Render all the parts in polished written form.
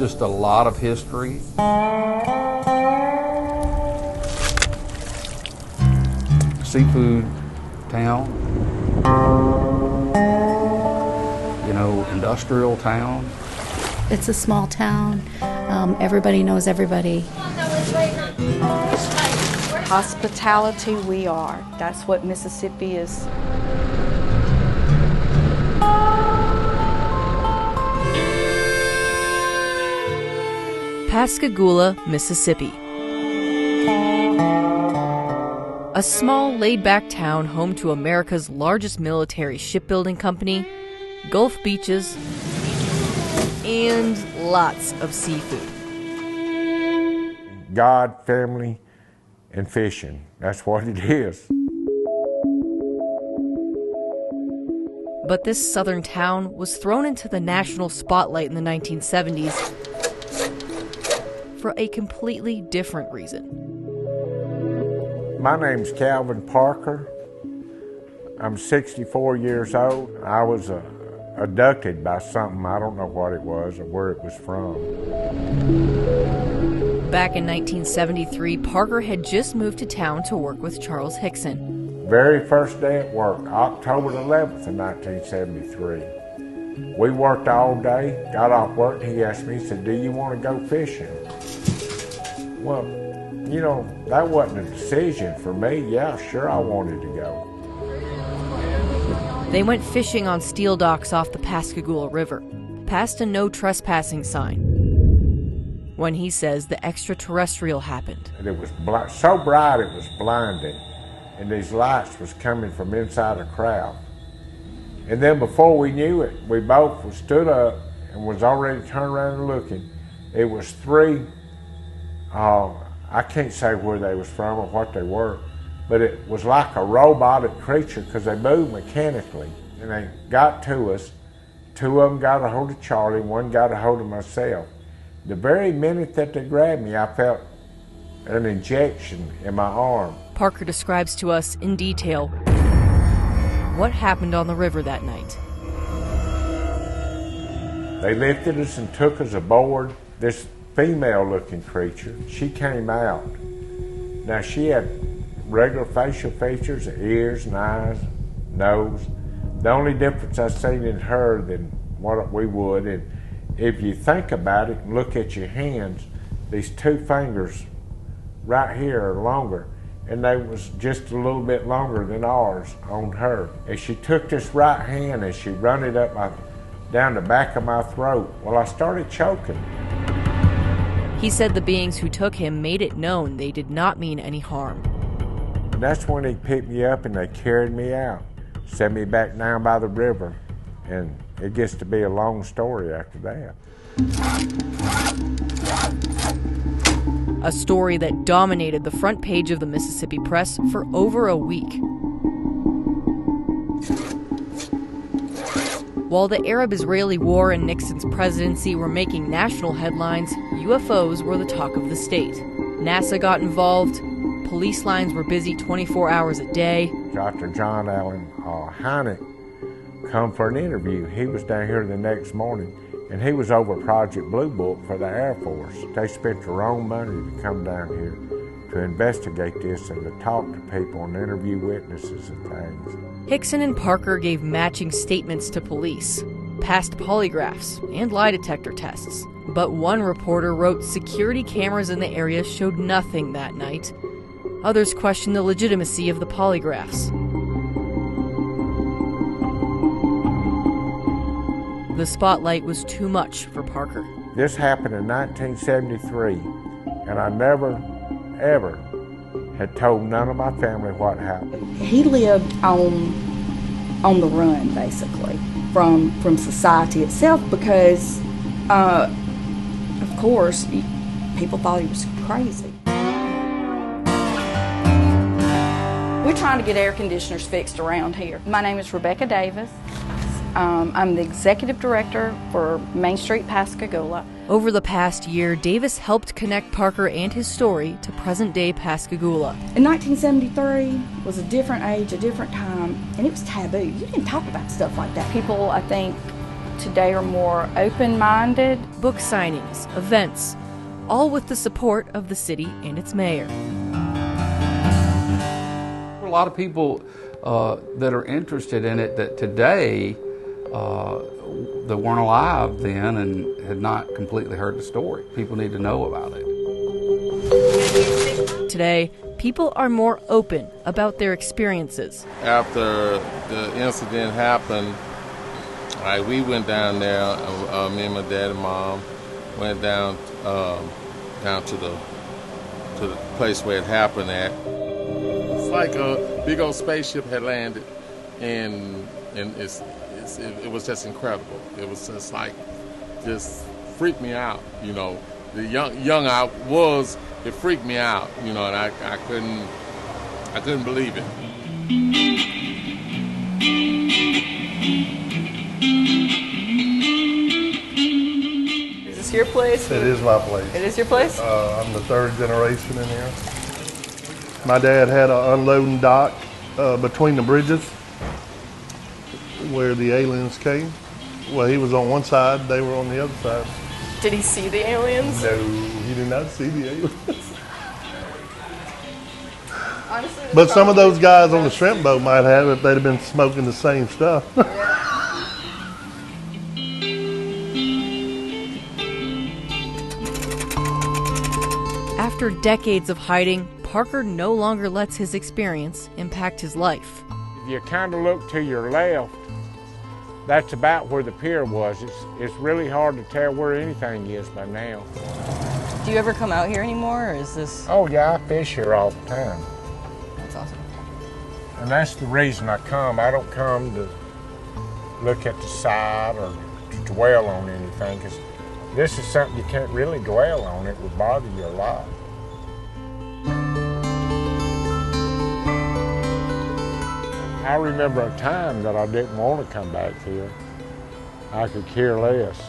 just a lot of history. Seafood town, you know, industrial town. It's a small town. Everybody knows everybody. Hospitality we are. That's what Mississippi is. Pascagoula, Mississippi. A small, laid-back town home to America's largest military shipbuilding company, Gulf beaches, and lots of seafood. God, family, and fishing. That's what it is. But this southern town was thrown into the national spotlight in the 1970s for a completely different reason. My name's Calvin Parker. I'm 64 years old. I was abducted by something. I don't know what it was or where it was from. Back in 1973, Parker had just moved to town to work with Charles Hickson. Very first day at work, October 11th of 1973. We worked all day, got off work, and he asked me, he said, "Do you want to go fishing?" Well, you know, that wasn't a decision for me. Yeah, sure, I wanted to go. They went fishing on steel docks off the Pascagoula River, past a no trespassing sign, when he says the extraterrestrial happened. And it was so bright it was blinding, and these lights was coming from inside a crowd. And then before we knew it, we both stood up and was already turned around and looking. It was three, I can't say where they was from or what they were, but it was like a robotic creature because they moved mechanically. And they got to us. Two of them got a hold of Charlie, one got a hold of myself. The very minute that they grabbed me, I felt an injection in my arm. Parker describes to us in detail what happened on the river that night. They lifted us and took us aboard. This female-looking creature, she came out. Now, she had regular facial features, ears and eyes, nose. The only difference I seen in her than what we would, and if you think about it and look at your hands, these two fingers right here are longer, and they was just a little bit longer than ours on her. And she took this right hand and she run it up down the back of my throat. Well, I started choking. He said the beings who took him made it known they did not mean any harm. And that's when he picked me up and they carried me out, set me back down by the river, and it gets to be a long story after that. A story that dominated the front page of the Mississippi Press for over a week. While the Arab-Israeli War and Nixon's presidency were making national headlines, UFOs were the talk of the state. NASA got involved. Police lines were busy 24 hours a day. Dr. John Allen Hynek come for an interview. He was down here the next morning, and he was over Project Blue Book for the Air Force. They spent their own money to come down here to investigate this and to talk to people and interview witnesses and things. Hickson and Parker gave matching statements to police, passed polygraphs and lie detector tests. But one reporter wrote security cameras in the area showed nothing that night. Others questioned the legitimacy of the polygraphs. The spotlight was too much for Parker. This happened in 1973, and I never, ever had told none of my family what happened. He lived on the run, basically, from society itself because, of course, people thought he was crazy. We're trying to get air conditioners fixed around here. My name is Rebecca Davis. I'm the executive director for Main Street Pascagoula. Over the past year, Davis helped connect Parker and his story to present-day Pascagoula. In 1973 was a different age, a different time, and it was taboo. You didn't talk about stuff like that. People, I think, today are more open-minded. Book signings, events, all with the support of the city and its mayor. A lot of people that are interested in it that today that weren't alive then and had not completely heard the story. People need to know about it. Today, people are more open about their experiences. After the incident happened, we went down there, me and my dad and mom went down to the place where it happened at. It's like a big old spaceship had landed, and it was just incredible. It was just freaked me out, you know. The young I was, it freaked me out, you know, and I couldn't believe it. Is this your place? It is my place. It is your place? I'm the third generation in here. My dad had an unloading dock between the bridges where the aliens came. Well, he was on one side, they were on the other side. Did he see the aliens? No, he did not see the aliens. Honestly, But some of those guys on the shrimp boat might have if they'd have been smoking the same stuff. After decades of hiding, Parker no longer lets his experience impact his life. If you kind of look to your left, that's about where the pier was. It's really hard to tell where anything is by now. Do you ever come out here anymore, or is this... Oh yeah, I fish here all the time. That's awesome. And that's the reason I come. I don't come to look at the side or to dwell on anything, because this is something you can't really dwell on. It would bother you a lot. I remember a time that I didn't want to come back here. I could care less.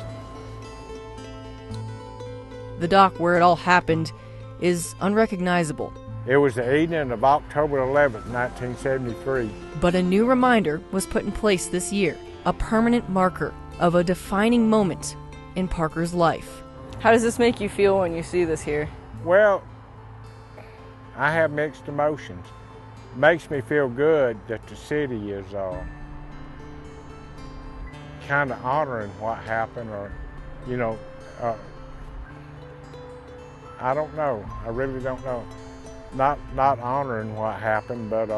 The dock where it all happened is unrecognizable. It was the evening of October 11th, 1973. But a new reminder was put in place this year, a permanent marker of a defining moment in Parker's life. How does this make you feel when you see this here? Well, I have mixed emotions. It makes me feel good that the city is kind of honoring what happened, or, you know, I don't know. I really don't know. Not honoring what happened, but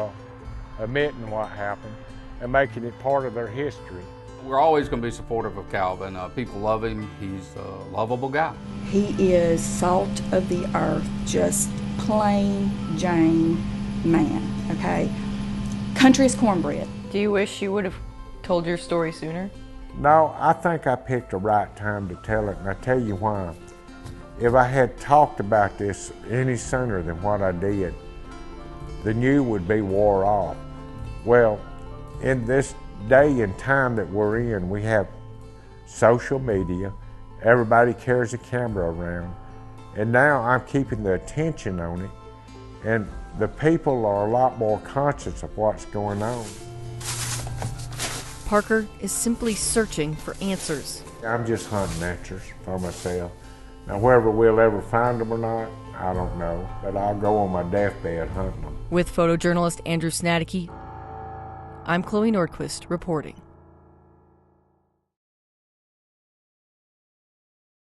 admitting what happened and making it part of their history. We're always going to be supportive of Calvin. People love him. He's a lovable guy. He is salt of the earth, just plain Jane man, okay? Country is cornbread. Do you wish you would have told your story sooner? No, I think I picked the right time to tell it, and I tell you why. If I had talked about this any sooner than what I did, the news would be wore off. Well, in this day and time that we're in, we have social media. Everybody carries a camera around. And now I'm keeping the attention on it. And the people are a lot more conscious of what's going on. Parker is simply searching for answers. I'm just hunting answers for myself. Now, whether we'll ever find them or not, I don't know. But I'll go on my deathbed hunting them. With photojournalist Drew Snadecki, I'm Chloe Nordquist reporting.